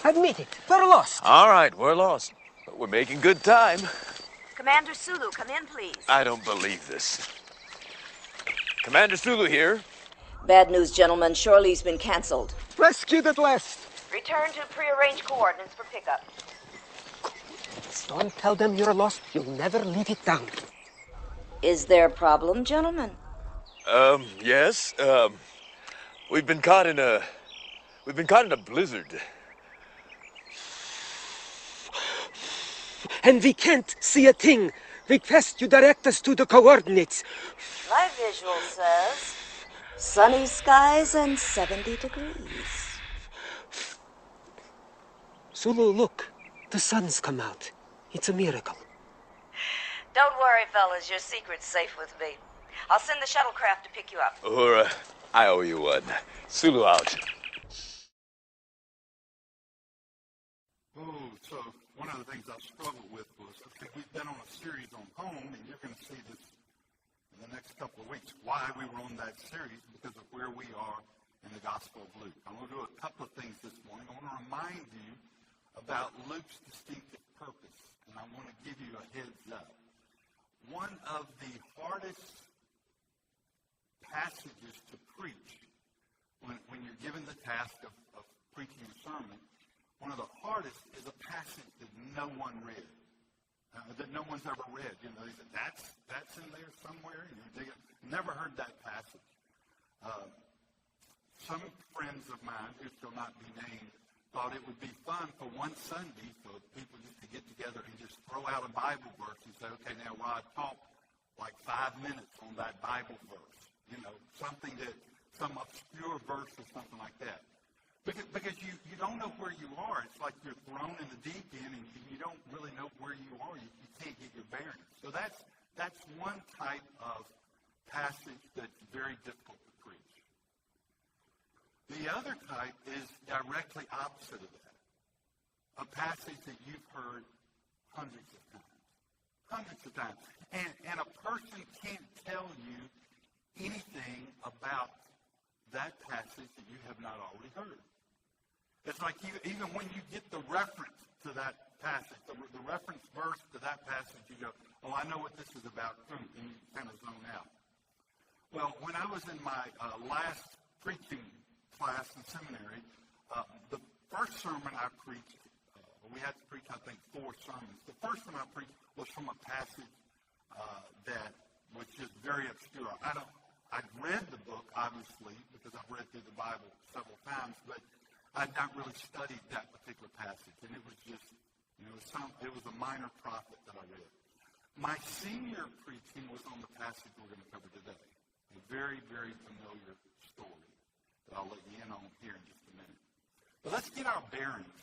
Admit it. We're lost. All right, we're lost. But we're making good time. Commander Sulu, come in, please. I don't believe this. Commander Sulu here. Bad news, gentlemen. Shorely's been canceled. Rescued at last. Return to prearranged coordinates for pickup. Don't tell them you're lost. You'll never leave it down. Is there a problem, gentlemen? Yes. We've been caught in a blizzard. And we can't see a thing. Request you direct us to the coordinates. My visual says sunny skies and 70 degrees. Sulu, look. The sun's come out. It's a miracle. Don't worry, fellas. Your secret's safe with me. I'll send the shuttlecraft to pick you up. Uhura, I owe you one. Sulu out. Oh, so one of the things I struggled with was, okay, we've been on a series on home, and you're going to see this in the next couple of weeks, why we were on that series, because of where we are in the Gospel of Luke. I'm going to do a couple of things this morning. I want to remind you about Luke's distinctive purpose, and I want to give you a heads up. One of the hardest passages to preach when you're given the task of preaching a sermon, one of the hardest is a passage that no one read, that no one's ever read. You know, they said, that's in there somewhere. You never heard that passage. Some friends of mine, who shall not be named, thought it would be fun for one Sunday for people just to get together and just throw out a Bible verse and say, okay, now Rod, talk like 5 minutes on that Bible verse. You know, some obscure verse or something like that. Because you don't know where you are. It's like you're thrown in the deep end and you don't really know where you are. You can't get your bearings. So that's one type of passage that's very difficult to preach. The other type is directly opposite of that. A passage that you've heard hundreds of times. Hundreds of times. And a person can't tell you anything about that passage that you have not already heard. It's like even when you get the reference to that passage, the reference verse to that passage, you go, oh, I know what this is about, and you kind of zone out. Well, when I was in my last preaching class in seminary, the first sermon I preached, we had to preach, I think, 4 sermons. The first one I preached was from a passage that was just very obscure. I'd read the book, obviously, because I've read through the Bible several times, but I'd not really studied that particular passage. And it was just, it was a minor prophet that I read. My senior preaching was on the passage we're going to cover today. A very, very familiar story that I'll let you in on here in just a minute. But let's get our bearings.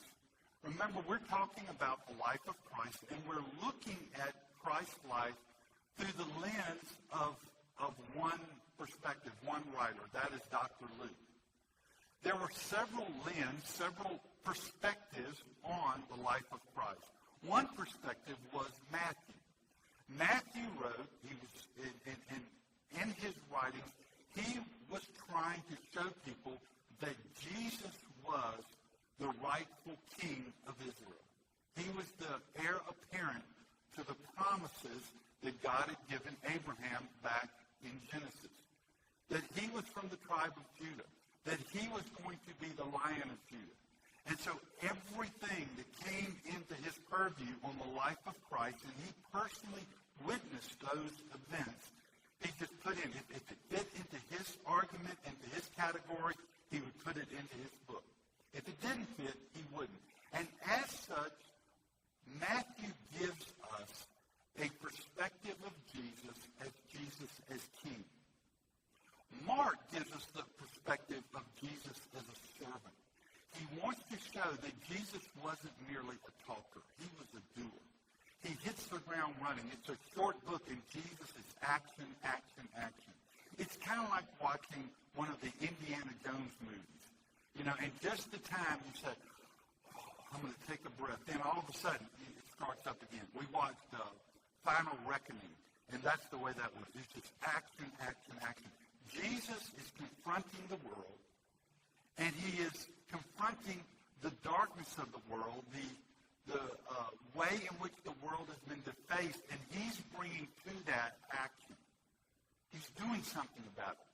Remember, we're talking about the life of Christ, and we're looking at Christ's life through the lens of one perspective, one writer. That is Dr. Luke. There were several perspectives on the life of Christ. One perspective was Matthew. Matthew wrote, in his writings, he was trying to show people that Jesus was the rightful king of Israel. He was the heir apparent to the promises that God had given Abraham back in Genesis. That he was from the tribe of Judah. That he was going to be the Lion of Judah. And so everything that came into his purview on the life of Christ, and he personally witnessed those events, he just put in. If it fit into his argument, into his category, he would put it into his book. If it didn't fit, he wouldn't. And as such, Matthew gives us a perspective of Jesus as king. Mark gives us the perspective of Jesus as a servant. He wants to show that Jesus wasn't merely a talker. He was a doer. He hits the ground running. It's a short book, and Jesus is action, action, action. It's kind of like watching one of the Indiana Jones movies. In just the time you say, oh, I'm going to take a breath, then all of a sudden it starts up again. We watched Final Reckoning, and that's the way that was. It's just action, action, action. Jesus is confronting the world, and he is confronting the darkness of the world, the way in which the world has been defaced, and he's bringing to that action. He's doing something about it.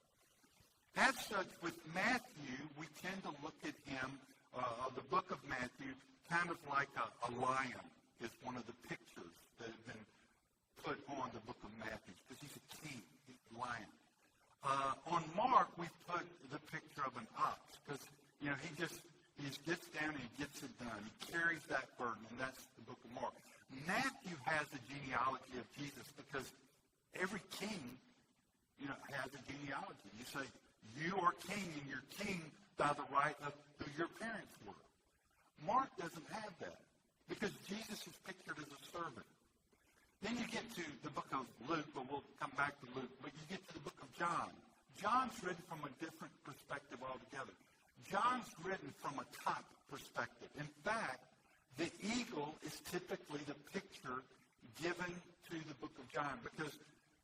As such, with Matthew, we tend to look at him, the book of Matthew, kind of like a lion is one of the pictures that have been put on the book of Matthew, because he's a king, he's a lion. On Mark, we put the picture of an ox, because, he gets down and he gets it done. He carries that burden, and that's the book of Mark. Matthew has the genealogy of Jesus, because every king, has a genealogy. You say, you are king, and you're king by the right of who your parents were. Mark doesn't have that, because Jesus is pictured as a servant. Then you get to the book of Luke, but we'll come back to Luke, but you get to the book of John. John's written from a different perspective altogether. John's written from a top perspective. In fact, the eagle is typically the picture given to the book of John, because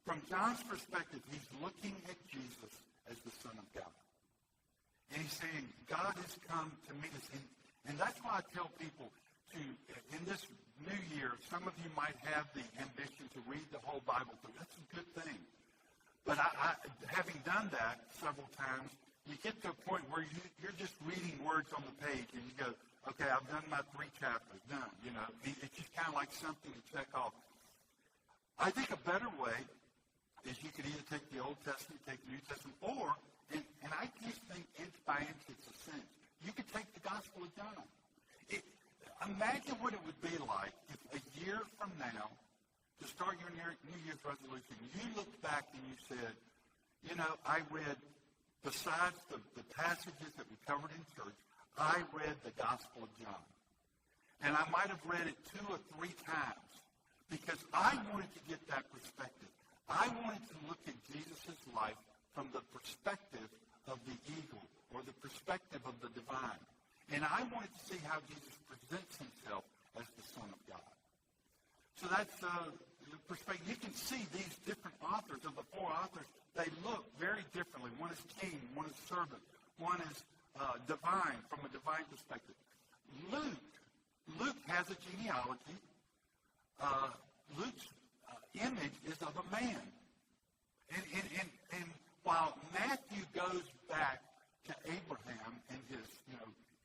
from John's perspective, he's looking at Jesus as the Son of God. And he's saying, God has come to meet us. And that's why I tell people in this new year, some of you might have the ambition to read the whole Bible through. That's a good thing. But I having done that several times, you get to a point where you're just reading words on the page, and you go, okay, I've done my 3 chapters, done. It's just kind of like something to check off. I think a better way is you could either take the Old Testament, take the New Testament, or, and I just think inch by inch it's a cinch, you could take the Gospel of John. Imagine what it would be like if a year from now, to start your New Year's resolution, you looked back and you said, I read, besides the passages that we covered in church, I read the Gospel of John. And I might have read it 2 or 3 times, because I wanted to get that perspective. I wanted to look at Jesus' life from the perspective of the eagle, or the perspective of the divine. And I wanted to see how Jesus presents himself as the Son of God. So that's the perspective. You can see these different authors, of the 4 authors, they look very differently. One is king, one is servant, one is divine, from a divine perspective. Luke has a genealogy. Luke's image is of a man. And while Matthew goes back to Abraham and his,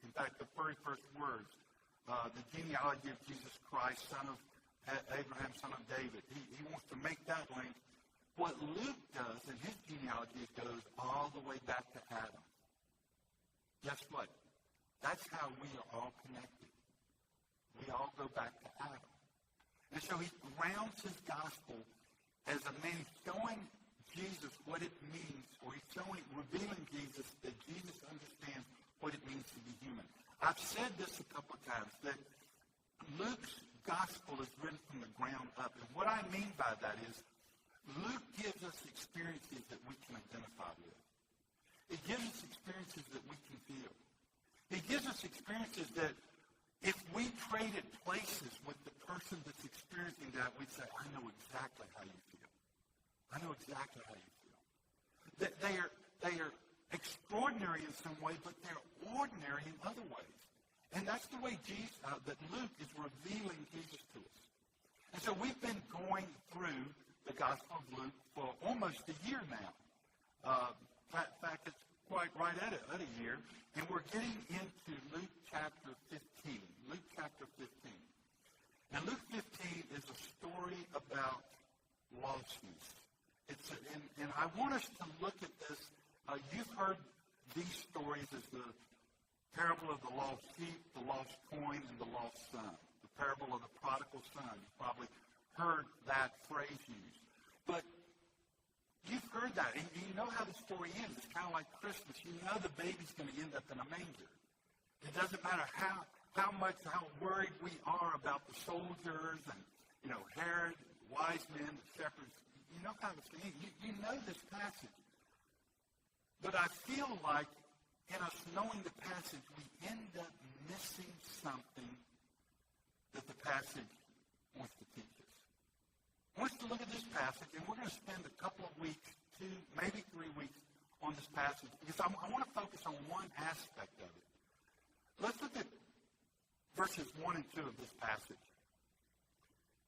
in fact, the very first words, the genealogy of Jesus Christ, son of Abraham, son of David. He wants to make that link. What Luke does in his genealogy goes all the way back to Adam. Guess what? That's how we are all connected. We all go back to Adam. And so he grounds his gospel as a man showing Jesus what it means, or he's revealing Jesus, that Jesus understands what it means to be human. I've said this a couple of times, that Luke's gospel is written from the ground up. And what I mean by that is, Luke gives us experiences that we can identify with. It gives us experiences that we can feel. It gives us experiences that if we traded places with the person that's experiencing that, we'd say, I know exactly how you feel. I know exactly how you feel. They are extraordinary in some way, but they're ordinary in other ways. And that's the way that Luke is revealing Jesus to us. And so we've been going through the Gospel of Luke for almost a year now. In fact, it's quite right at a year. And we're getting into Luke chapter 15. Luke chapter 15. And Luke 15 is a story about lostness. And I want us to look at this. You've heard these stories as the parable of the lost sheep, the lost coin, and the lost son. The parable of the prodigal son. You've probably heard that phrase used. But you've heard that, and you know how the story ends. It's kind of like Christmas. You know the baby's going to end up in a manger. It doesn't matter how worried we are about the soldiers and, Herod, wise men, the shepherds. You know how it's going to end. You know this passage. But I feel like in us knowing the passage, we end up missing something that the passage wants to teach us. I want us to look at this passage, and we're going to spend a couple of weeks, 2, maybe 3 weeks, on this passage, because I want to focus on one aspect of it. Let's look at verses 1 and 2 of this passage.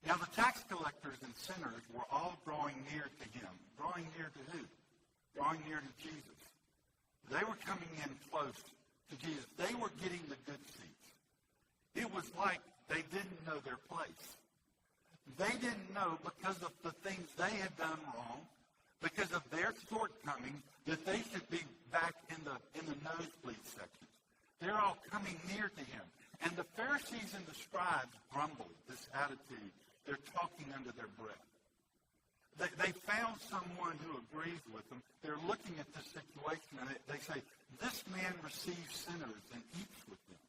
Now the tax collectors and sinners were all drawing near to him. Drawing near to who? Drawing near to Jesus. They were coming in close to Jesus. They were getting the good seats. It was like they didn't know their place. They didn't know because of the things they had done wrong, because of their shortcomings, that they should be back in the nosebleed sections. They're all coming near to him. And the Pharisees and the scribes grumbled this attitude. They're talking under their breath. They found someone who agrees with them. They're looking at the situation and they say, this man receives sinners and eats with them.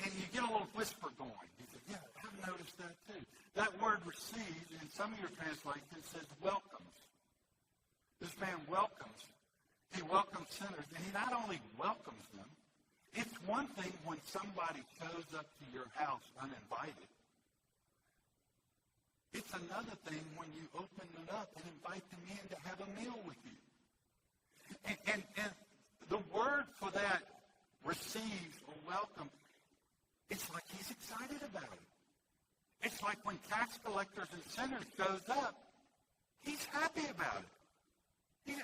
And you get a little whisper going. You say, yeah, I've noticed that too. That word receives, in some of your translations, says welcomes. This man welcomes. He welcomes sinners. And he not only welcomes them, it's one thing when somebody shows up to your house uninvited. It's another thing when you open it up and invite them in to have a meal with you. And the word for that, receives or welcome, it's like he's excited about it. It's like when tax collectors and sinners shows up, he's happy about it.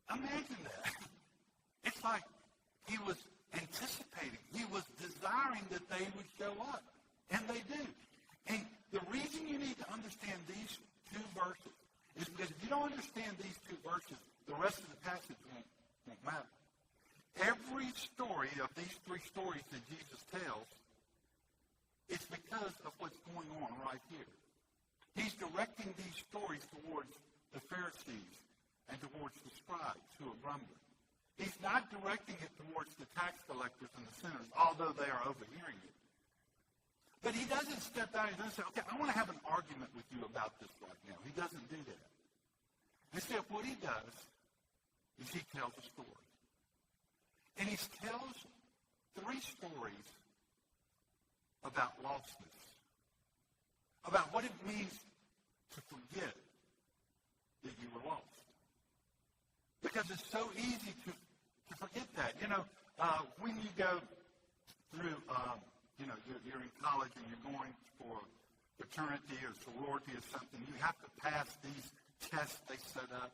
Imagine that. It's like he was anticipating. He was desiring that they would show up. And they do. And the reason you need to understand these two verses is because if you don't understand these two verses, the rest of the passage won't matter. Every story of these three stories that Jesus tells, it's because of what's going on right here. He's directing these stories towards the Pharisees and towards the scribes who are grumbling. He's not directing it towards the tax collectors and the sinners, although they are overhearing it. But he doesn't step out and say, okay, I want to have an argument with you about this right now. He doesn't do that. Instead, what he does is he tells a story. And he tells three stories about lostness, about what it means to forget that you were lost. Because it's so easy to forget that. When you go through, you're in college and you're going for fraternity or sorority or something, you have to pass these tests they set up.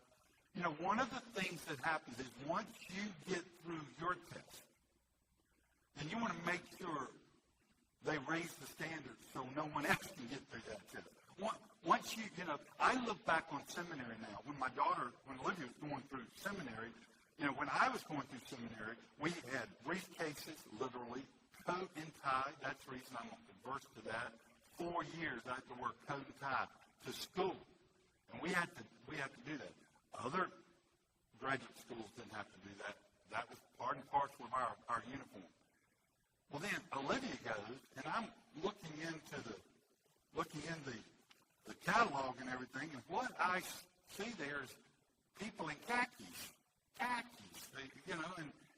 One of the things that happens is once you get through your test, and you want to make sure they raise the standards so no one else can get through that test. Once I look back on seminary now. When Olivia was going through seminary, when I was going through seminary, we had briefcases, literally, coat and tie. That's the reason I'm averse to that. 4 years I had to wear coat and tie to school. And we had to do that. Other graduate schools didn't have to do that. That was part and parcel of our uniform. Well, then Olivia goes, and I'm looking in the catalog and everything, and what I see there is people in khakis,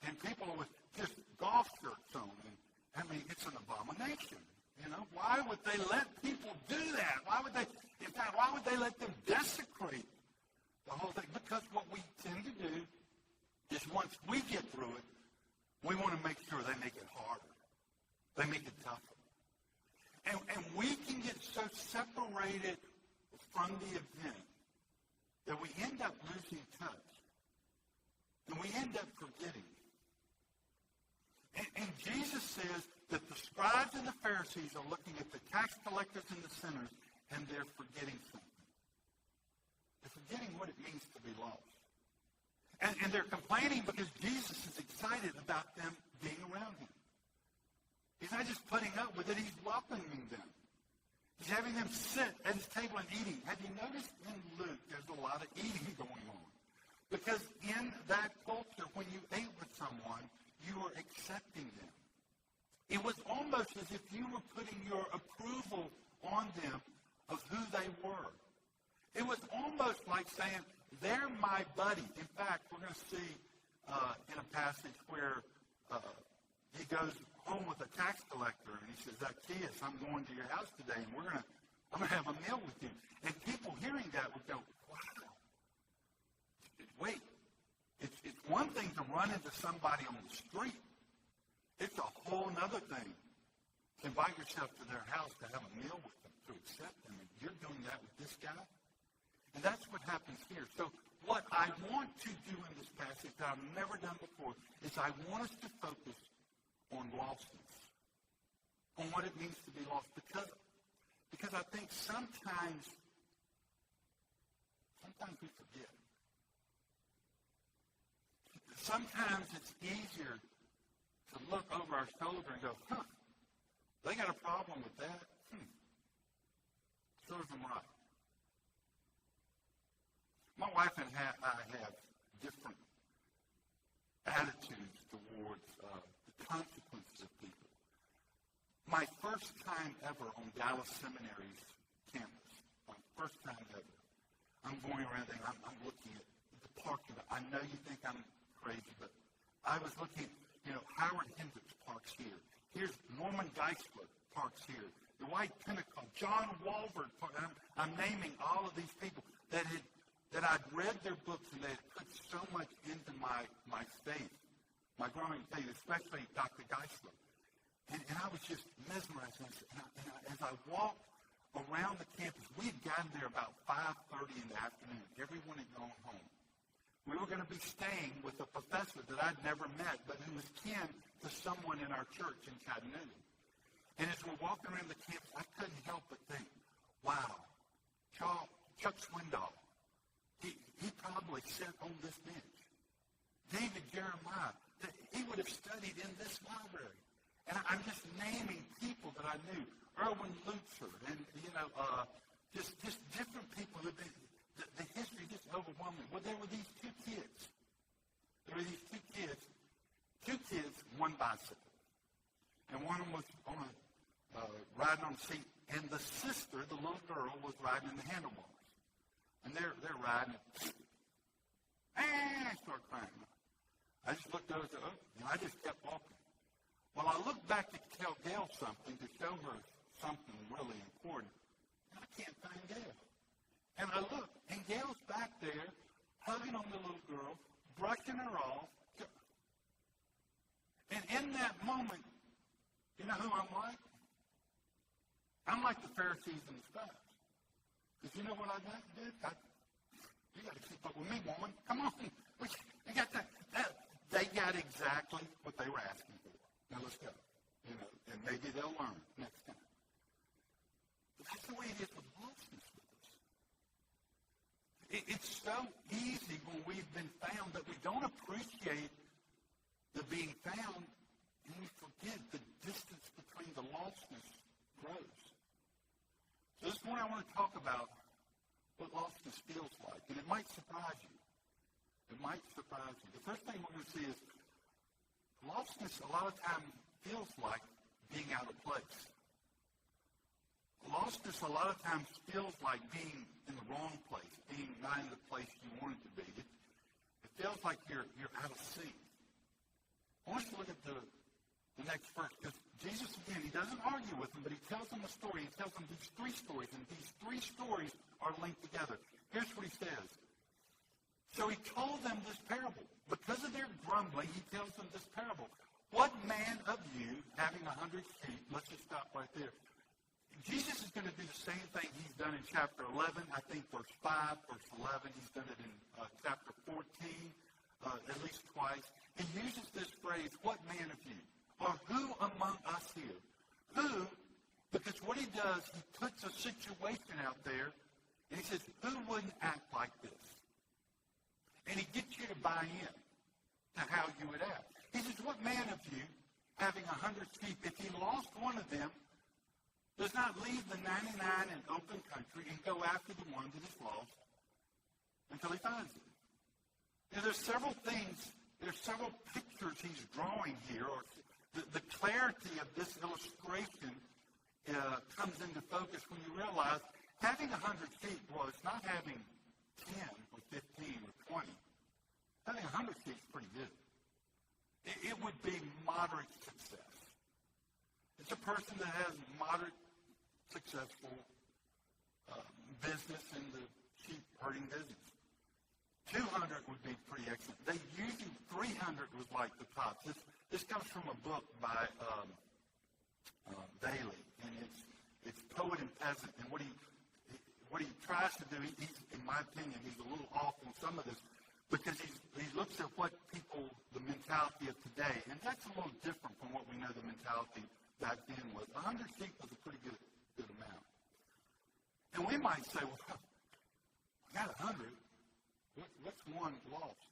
and people with just golf shirts on. And it's an abomination. Why would they let people do that? Why would they let them desecrate the whole thing? Because what we tend to do is once we get through it, we want to make sure they make it harder. They make it tougher. And we can get so separated from the event that we end up losing touch. And we end up forgetting. And Jesus says that the scribes and the Pharisees are looking at the tax collectors and the sinners, and they're forgetting something. They're forgetting what it means to be lost. And they're complaining because Jesus is excited about them being around him. He's not just putting up with it, he's welcoming them. He's having them sit at his table and eating. Have you noticed in Luke there's a lot of eating going on? Because in that culture, when you ate with someone, you were accepting them. It was almost as if you were putting your approval on them of who they were. It was almost like saying, they're my buddy. In fact, we're going to see in a passage where he goes home with a tax collector, and he says, Zacchaeus, I'm going to your house today, and I'm going to have a meal with you. And people hearing that would go, wow. Wait, it's one thing to run into somebody on the street. It's a whole other thing to invite yourself to their house to have a meal with them, to accept them. And you're doing that with this guy? And that's what happens here. So what I want to do in this passage that I've never done before is I want us to focus on lostness, on what it means to be lost. Because I think sometimes we forget. Sometimes it's easier to look over our shoulder and go, they got a problem with that. Serves them right. My wife and I have different attitudes towards the consequences of people. My first time ever on Dallas Seminary's campus, my first time ever, I'm going around and I'm looking at the parking lot. I know you think I'm crazy, but I was looking at, Howard Hendricks parks here. Here's Norman Geisler parks here. The White Pentecost, John Walford parks. I'm naming all of these people that I'd read their books and they had put so much into my faith, my growing faith, especially Dr. Geisler. And I was just mesmerized. And as I walked around the campus, we had gotten there about 5:30 in the afternoon. Everyone had gone home. We were going to be staying with a professor that I'd never met, but who was kin to someone in our church in Chattanooga. And as we're walking around the campus, I couldn't help but think, wow, Chuck Swindoll, he probably sat on this bench. David Jeremiah, he would have studied in this library. And I'm just naming people that I knew. Erwin Lutzer, and, just different people who the history just overwhelmed me. Well, there were these two kids. Two kids, one bicycle. And one of them was riding on the seat. And the sister, the little girl, was riding in the handlebars. And they're riding. And I start crying. I just looked over and I just kept walking. Well, I looked back to tell Gail something, to show her something really important. And I can't find Gail. And I look, and Gail's back there, hugging on the little girl, brushing her off. And in that moment, you know who I'm like? I'm like the Pharisees and the scribes. Because you know what I did? You got to keep up with me, woman. Come on. You got that. They got exactly what they were asking for. Now let's go. And maybe they'll learn next time. But that's the way it is with lostness with us. It's so easy when we've been found that we don't appreciate the being found, and we forget the distance between the lostness grows. So this morning I want to talk about what lostness feels like, and it might surprise you. It might surprise you. The first thing we're going to see is lostness a lot of times feels like being out of place. Lostness a lot of times feels like being in the wrong place, being not in the place you wanted to be. It feels like you're out of sync. I want you to look at the next verse, because Jesus, again, he doesn't argue with them, but he tells them a story. He tells them these three stories, and these three stories are linked together. Here's what he says. So he told them this parable. Because of their grumbling, he tells them this parable. What man of you, having 100 sheep, let's just stop right there. Jesus is going to do the same thing he's done in chapter 11, I think verse 5, verse 11. He's done it in chapter 14, at least twice. He uses this phrase, what man of you? Or who among us here? Who, because what he does, he puts a situation out there, and he says, who wouldn't act like this? And he gets you to buy in to how you would act. He says, what man of you, having 100 sheep, if he lost one of them, does not leave the 99 in open country and go after the one that is lost until he finds it? Now, there's several pictures he's drawing here, or the clarity of this illustration comes into focus when you realize having 100 sheep was not having 10 or 15 or 20. Having 100 sheep is pretty good. It would be moderate success. It's a person that has moderate successful business in the sheep herding business. 200 200 would be pretty excellent. They usually 300 was like the top. This comes from a book by Bailey, and it's Poet and Peasant. And what he tries to do, he's, in my opinion, he's a little off on some of this because he looks at what people, the mentality of today, and that's a little different from what we know the mentality back then was. 100 sheep was a pretty good amount. And we might say, well, I got 100. What's one lost?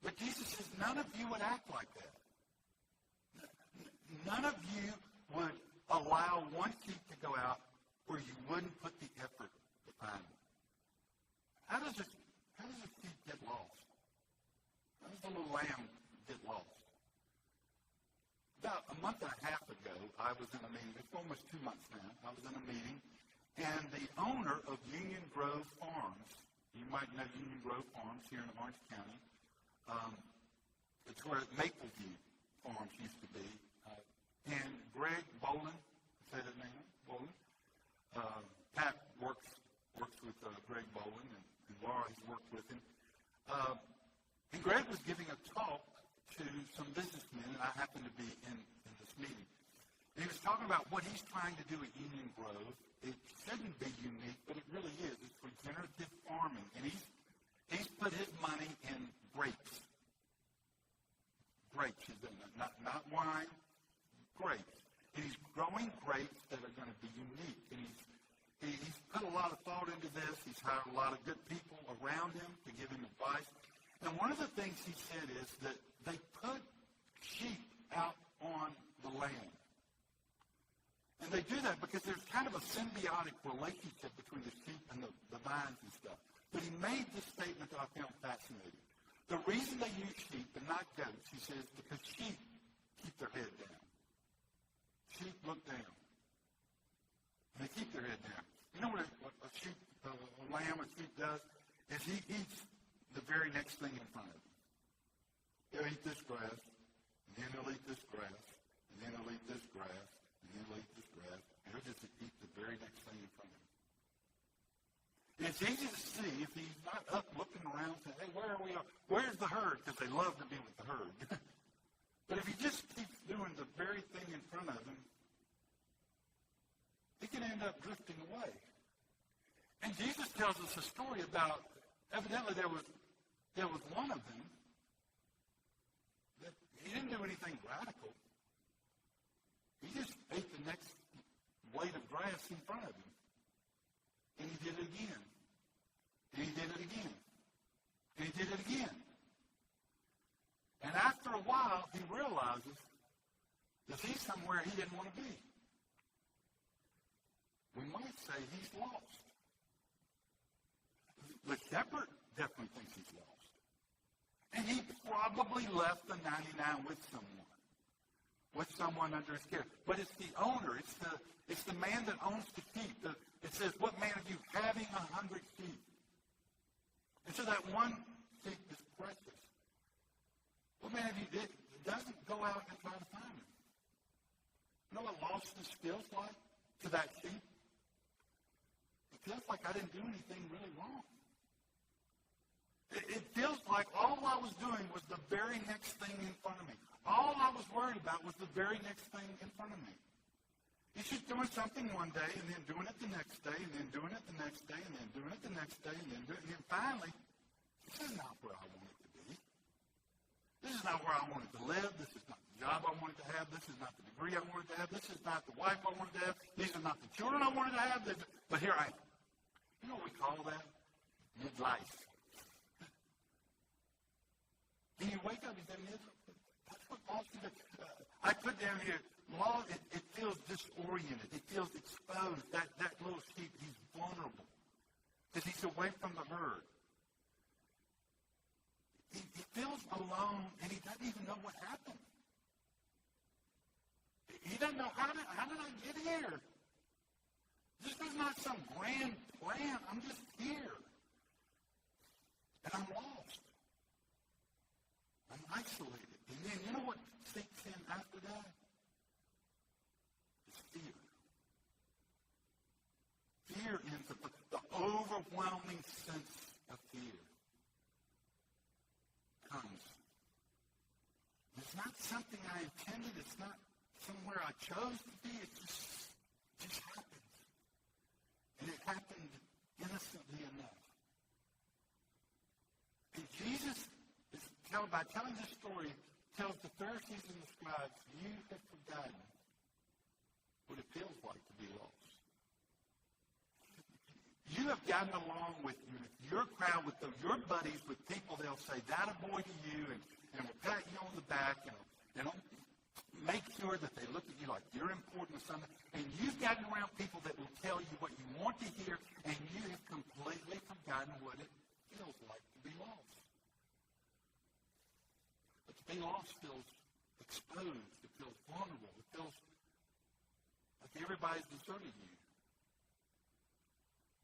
But Jesus says, none of you would act like that. None of you would allow one sheep to go out where you wouldn't put the effort to find it. How does a sheep get lost? How does a little lamb get lost? About a month and a half ago, I was in a meeting. It's almost 2 months now. I was in a meeting, and the owner of Union Grove Farms, you might know Union Grove Farms here in Orange County. It's where Mapleview Farms used to be. And Greg Bolin, say that name, Bolin. Pat works with Greg Bolin, and Laura has worked with him. And Greg was giving a talk to some businessmen, and I happened to be in this meeting. And he was talking about what he's trying to do at Union Grove. It shouldn't be unique, but it really is. It's regenerative farming. And he's put his money in grapes. Grapes. He's doing that. Not wine, grapes. And he's growing grapes that are going to be unique. And he's put a lot of thought into this. He's hired a lot of good people around him to give him advice. And one of the things he said is that they put sheep out on the land. And they do that because there's kind of a symbiotic relationship between the sheep and the vines and stuff. But he made this statement that I found fascinating. The reason they use sheep and not goats, he says, because sheep keep their head down. Sheep look down. And they keep their head down. You know what a sheep, a lamb, a sheep does? Is he eats the very next thing in front of him. He'll eat this grass, and then he'll eat this grass, and then he'll eat this grass, and then he'll eat this grass, and he'll just eat the very next thing in front of him. And it's easy to see if he's not up looking around saying, hey, where are we? Where's the herd? Because they love to be with the herd. But if he just keeps doing the very thing in front of him, he can end up drifting away. And Jesus tells us a story about, evidently there was one of them that he didn't do anything radical. He just ate the next blade of grass in front of him. And he did it again. And he did it again. And he did it again. And after a while, he realizes that he's somewhere he didn't want to be. We might say he's lost. The shepherd definitely thinks he's lost. And he probably left the 99 with someone under his care. But it's the owner. It's the man that owns the sheep. It says, what man of you having 100 sheep? And so that one sheep is precious. What man of you doesn't go out and try to find him? You know what lostness feels like to that sheep? It feels like I didn't do anything really wrong. It feels like all I was doing was the very next thing in front of me. All I was worried about was the very next thing in front of me. He's just doing something one day, and then doing it the next day, and then doing it the next day, and then doing it the next day, and then doing it. And then finally, this is not where I want it to be. This is not where I wanted to live. This is not the job I wanted to have. This is not the degree I wanted to have. This is not the wife I wanted to have. These are not the children I wanted to have. But here I am. You know what we call that? Midlife. And you wake up and say, that's what lost you. I put down here, it feels disoriented. It feels exposed. That little sheep, he's vulnerable because he's away from the herd. He feels alone, and he doesn't even know what happened. He doesn't know, how did I get here? This is not some grand plan. I'm just here. And I'm lost. I'm isolated. And then you know what sinks in after that? It's fear. Fear is the overwhelming sense of fear. not something I intended. It's not somewhere I chose to be. It just happens. And it happened innocently enough. And Jesus, by telling this story, tells the Pharisees and the scribes, you have forgotten what it feels like to be lost. You have gotten along with your crowd, with your buddies, with people. They'll say that a boy to you, and will pat you on the back, and make sure that they look at you like you're important or something. And you've gotten around people that will tell you what you want to hear, and you have completely forgotten what it feels like to be lost. But to be lost feels exposed. It feels vulnerable. It feels like everybody's deserted you.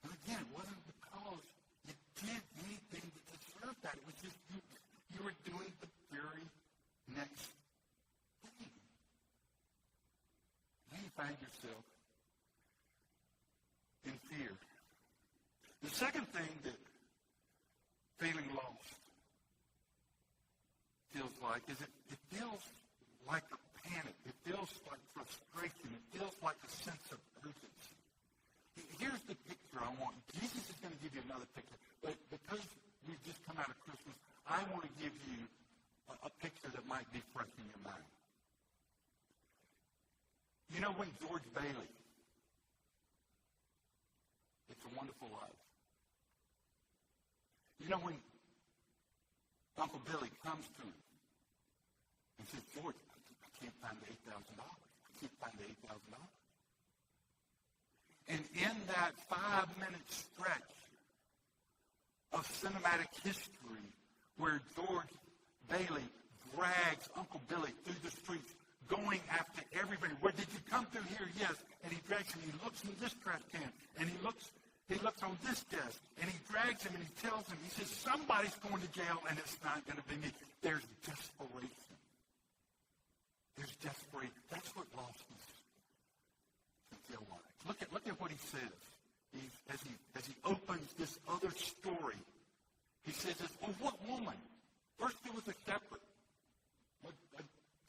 And again, it wasn't because you did anything to deserve that. It was just you were doing the very next thing. Then you find yourself in fear. The second thing that feeling lost feels like is it feels like a panic. It feels like frustration. It feels like a sense of urgency. Here's the picture I want. Jesus is going to give you another picture. But because we've just come out of Christmas, I want to give you a picture that might be fresh in your mind. You know when George Bailey, It's a Wonderful Life. You know when Uncle Billy comes to him and says, George, I can't find the $8,000. I can't find the $8,000. And in that 5-minute stretch of cinematic history where George Bailey drags Uncle Billy through the streets, going after everybody. Where did you come through here? Yes. And he drags him. He looks in this trash can. And he looks on this desk. And he drags him and he tells him, he says, somebody's going to jail and it's not going to be me. There's desperation. There's desperation. That's what lostness can feel like. Look at what he says. As he opens this other story, he says this, well, what woman? First it was a shepherd, a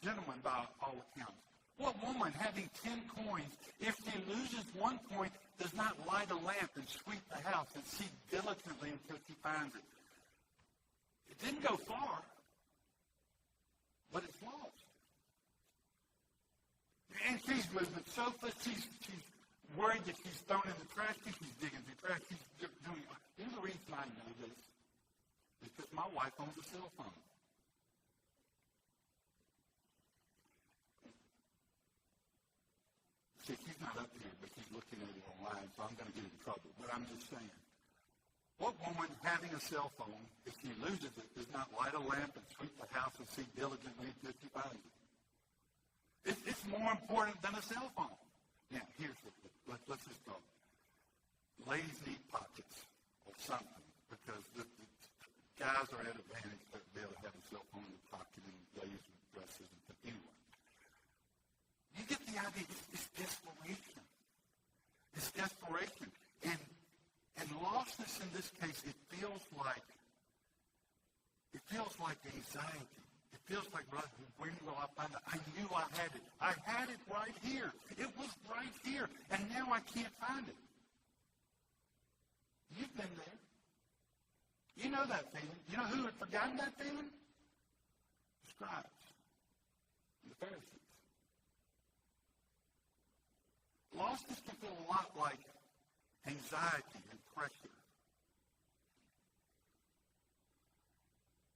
gentleman by all accounts. What woman having 10 coins, if she loses 1 coin, does not light a lamp and sweep the house and seek diligently until she finds it? It didn't go far, but it's lost. And she's moving sofas. She's worried that she's thrown in the trash. She's digging through trash. She's doing. Here's the reason I know this. It's because my wife owns a cell phone. See, she's not up here, but she's looking at it online, so I'm going to get in trouble. But I'm just saying. What woman having a cell phone, if she loses it, does not light a lamp and sweep the house and seek diligently until she finds it? It's more important than a cell phone. Now, here's let's just go. Ladies need pockets or something because the guys are at advantage to be able to have a cell phone in the pocket and ladies with dresses. But anyway, you get the idea. It's desperation. It's desperation. And lostness in this case, it feels like anxiety. It feels like, when will I find it? I knew I had it. I had it right here. It was right here. And now I can't find it. You've been there. You know that feeling. You know who had forgotten that feeling? The scribes and the Pharisees. Lostness can feel a lot like anxiety and pressure.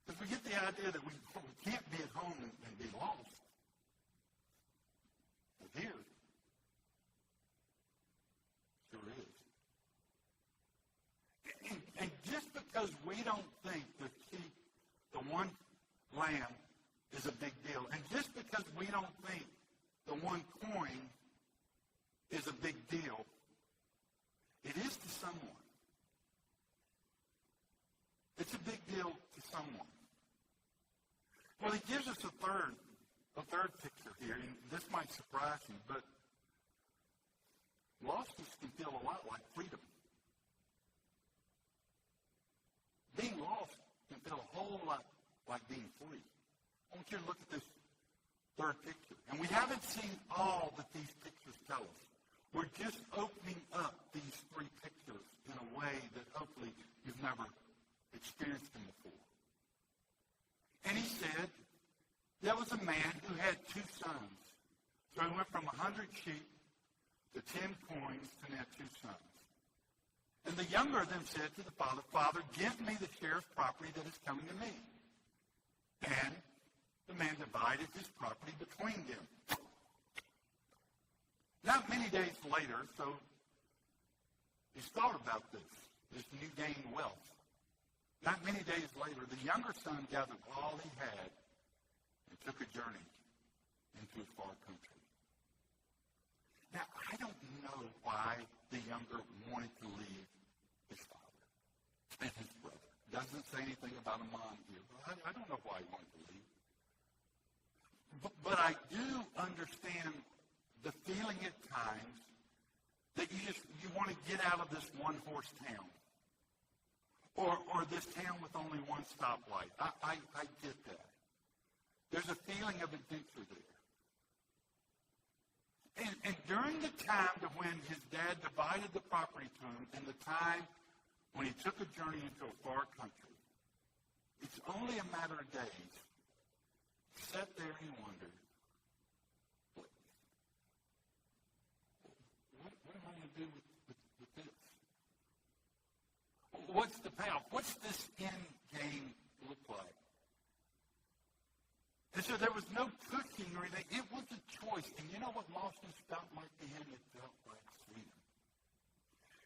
Because we get the idea that we can't be at home and be lost. But here, sure is. And just because we don't think the sheep, the one lamb, is a big deal, and just because we don't think the one coin is a big deal, it is to someone. It's a big deal to someone. Well, he gives us a third picture here, and this might surprise you, but lostness can feel a lot like freedom. Being lost can feel a whole lot like being free. I want you to look at this third picture. And we haven't seen all that these pictures tell us. We're just opening up these three pictures in a way that hopefully you've never experienced them before. And he said, there was a man who had 2 sons. So he went from 100 sheep to 10 coins to now 2 sons. And the younger of them said to the father, Father, give me the share of property that is coming to me. And the man divided his property between them. Not many days later, so he's thought about this new gain wealth. Not many days later, the younger son gathered all he had and took a journey into a far country. Now, I don't know why the younger wanted to leave his father and his brother. Doesn't say anything about a mom here. I don't know why he wanted to leave. But I do understand the feeling at times that you want to get out of this one-horse town or this town with only one stoplight. I get that. There's a feeling of adventure there. And during the time to when his dad divided the property to him and the time when he took a journey into a far country, it's only a matter of days. He sat there and he wondered, what am I going to do with this? What's the payoff? What's this end game look like? And so there was no pushing or anything. It was a choice. And you know what Lostness felt like to him? It felt like freedom.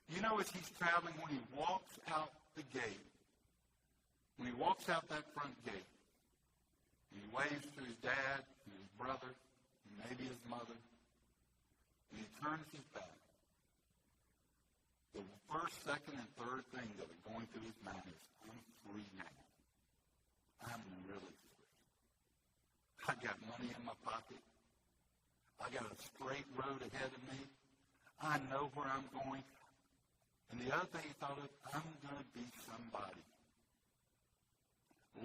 You know, as he's traveling, when he walks out the gate, when he walks out that front gate, and he waves to his dad, and his brother, and maybe his mother, and he turns his back, the first, second, and third thing that are going through his mind is, I'm free now. I'm really free. I got money in my pocket. I got a straight road ahead of me. I know where I'm going. And the other thing he thought of, I'm going to be somebody.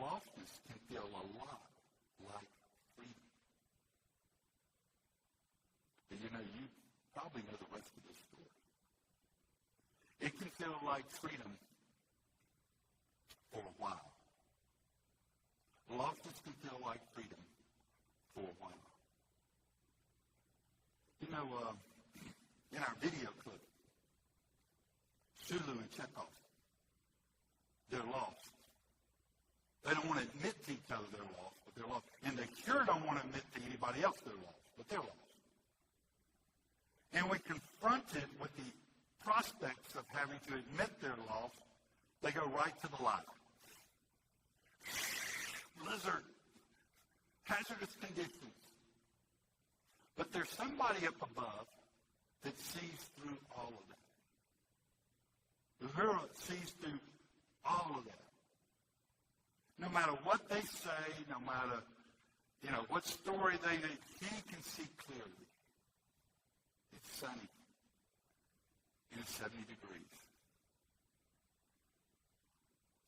Lostness can feel a lot like freedom. But you know, you probably know the rest of this story. It can feel like freedom for a while. Lostness can feel like freedom for a while. You know, in our video clip, Sulu and Chekhov, they're lost. They don't want to admit to each other they're lost, but they're lost. And they sure don't want to admit to anybody else they're lost, but they're lost. And when confronted with the prospects of having to admit they're lost, they go right to the light. Blizzard, hazardous conditions. But there's somebody up above that sees through all of that. Uhura sees through all of that. No matter what they say, no matter, what story they make, he can see clearly. It's sunny. And it's 70 degrees.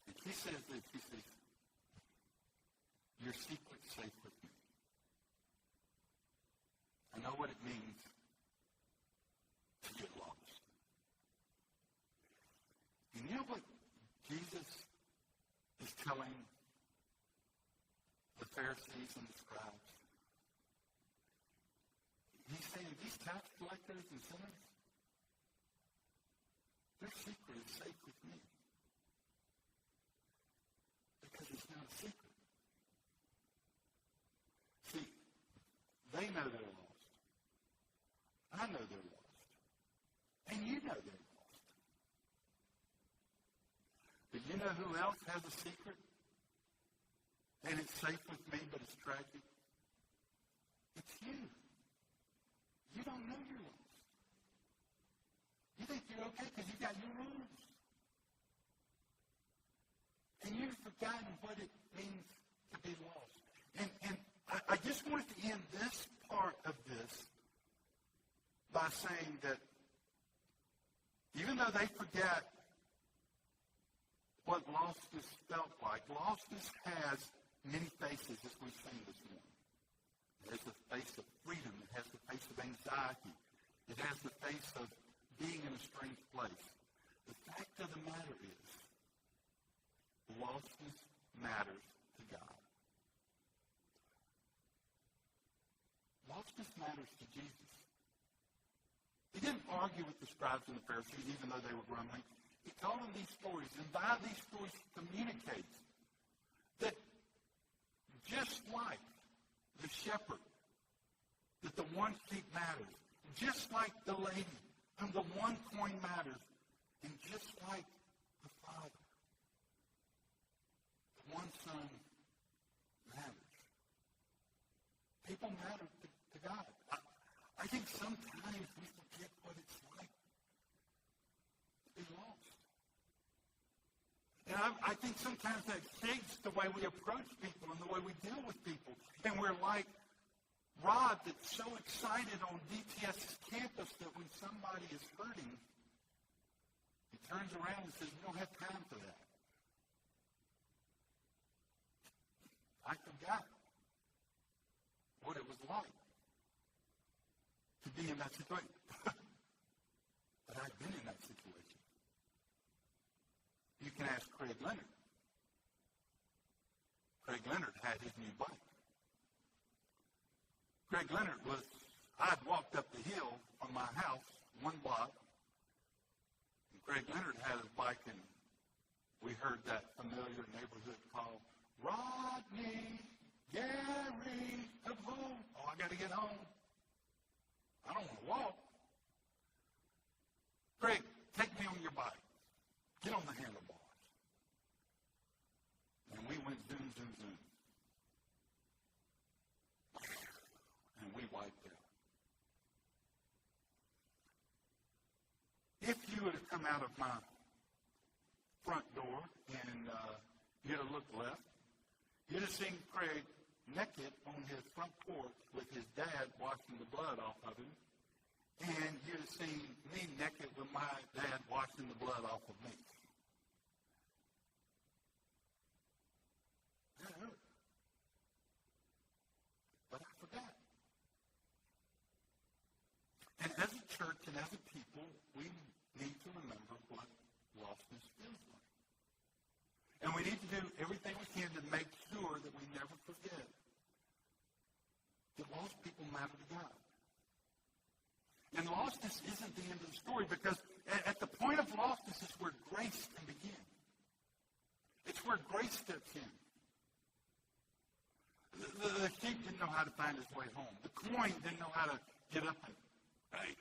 And he says this, he says, your secret's safe with me. I know what it means to get lost. And you know what Jesus is telling the Pharisees and the scribes? He's saying these tax collectors and sinners, their secret is safe with me. Because it's not a secret. See, they know they're lost. I know they're lost. And you know they're lost. But you know who else has a secret? And it's safe with me, but it's tragic? It's you. You don't know you're lost. You think you're okay because you got your rules. And you've forgotten what it means to be lost. And I just wanted to end this part of this by saying that even though they forget what lostness felt like, lostness has many faces, as we've seen this morning. It has the face of freedom. It has the face of anxiety. It has the face of being in a strange place. The fact of the matter is, lostness matters to God. Lostness matters to Jesus. He didn't argue with the scribes and the Pharisees, even though they were grumbling. He told them these stories, and by these stories he communicates that just like the shepherd, that the one sheep matters, just like the lady, and the one coin matters, and just like the Father, the one Son matters. People matter to God. I think sometimes we forget what it's like to be lost. And I think sometimes that shapes the way we approach people and the way we deal with people. And we're like Rod that's so excited on DTS's campus that when somebody is hurting, he turns around and says, "We don't have time for that." I forgot what it was like to be in that situation. But I've been in that situation. You can ask Craig Leonard. Craig Leonard had his new bike. Craig Leonard I'd walked up the hill from my house, one block, and Craig Leonard had his bike, and we heard that familiar neighborhood call, "Rodney, Gary, come home." "Oh, I got to get home. I don't want to walk." "Craig, take me on your bike. Get on the handlebars." And we went zoom, zoom, zoom. And we wiped out. If you would have come out of my front door and you'd have looked left, you'd have seen Craig naked on his front porch with his dad washing the blood off of him. And you'd have seen me naked with my dad washing the blood off of me. That hurt. But I forgot. And as a church and as a people, we need to remember what lostness feels like. And we need to do everything we can to make sure that we never forget that lost people matter to God. And lostness isn't the end of the story, because at the point of lostness is where grace can begin. It's where grace steps in. The sheep didn't know how to find his way home. The coin didn't know how to get up and, hey.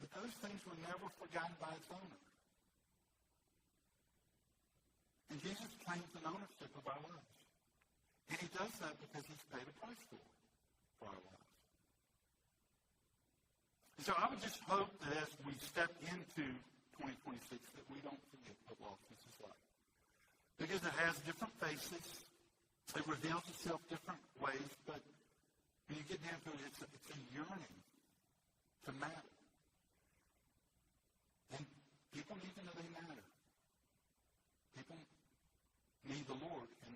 But those things were never forgotten by its owner. And Jesus claims an ownership of our lives. And he does that because he's paid a price for our lives. And so I would just hope that as we step into 2026 that we don't forget what lostness is like. Because it has different faces. It reveals itself different ways. But when you get down to it, it's a yearning to matter. And people need to know they matter. People need the Lord, and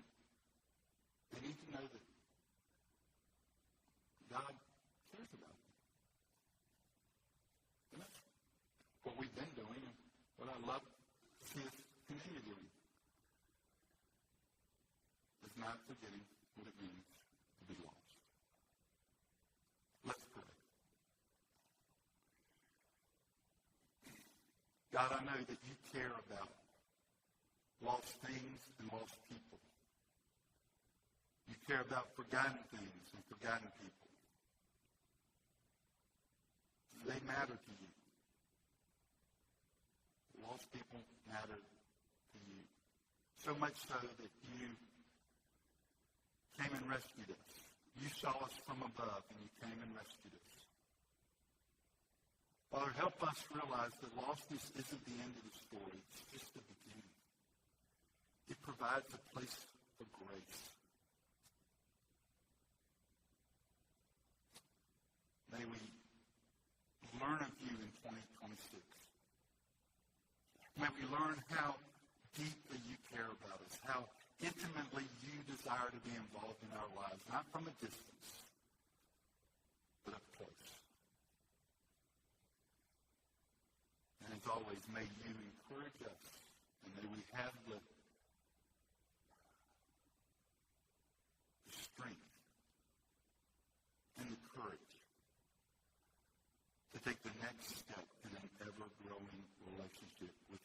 they need to know that God cares about them. And that's what we've been doing, and what I love to see us continue doing, is not forgetting what it means to be lost. Let's pray. God, I know that you care about lost things and lost people. You care about forgotten things and forgotten people. They matter to you. Lost people matter to you. So much so that you came and rescued us. You saw us from above and you came and rescued us. Father, help us realize that lostness isn't the end of the story. It's just the beginning. It provides a place for grace. May we learn of you in 2026. May we learn how deeply you care about us, how intimately you desire to be involved in our lives, not from a distance, but up close. And as always, may you encourage us, and may we have the strength and the courage to take the next step in an ever-growing relationship with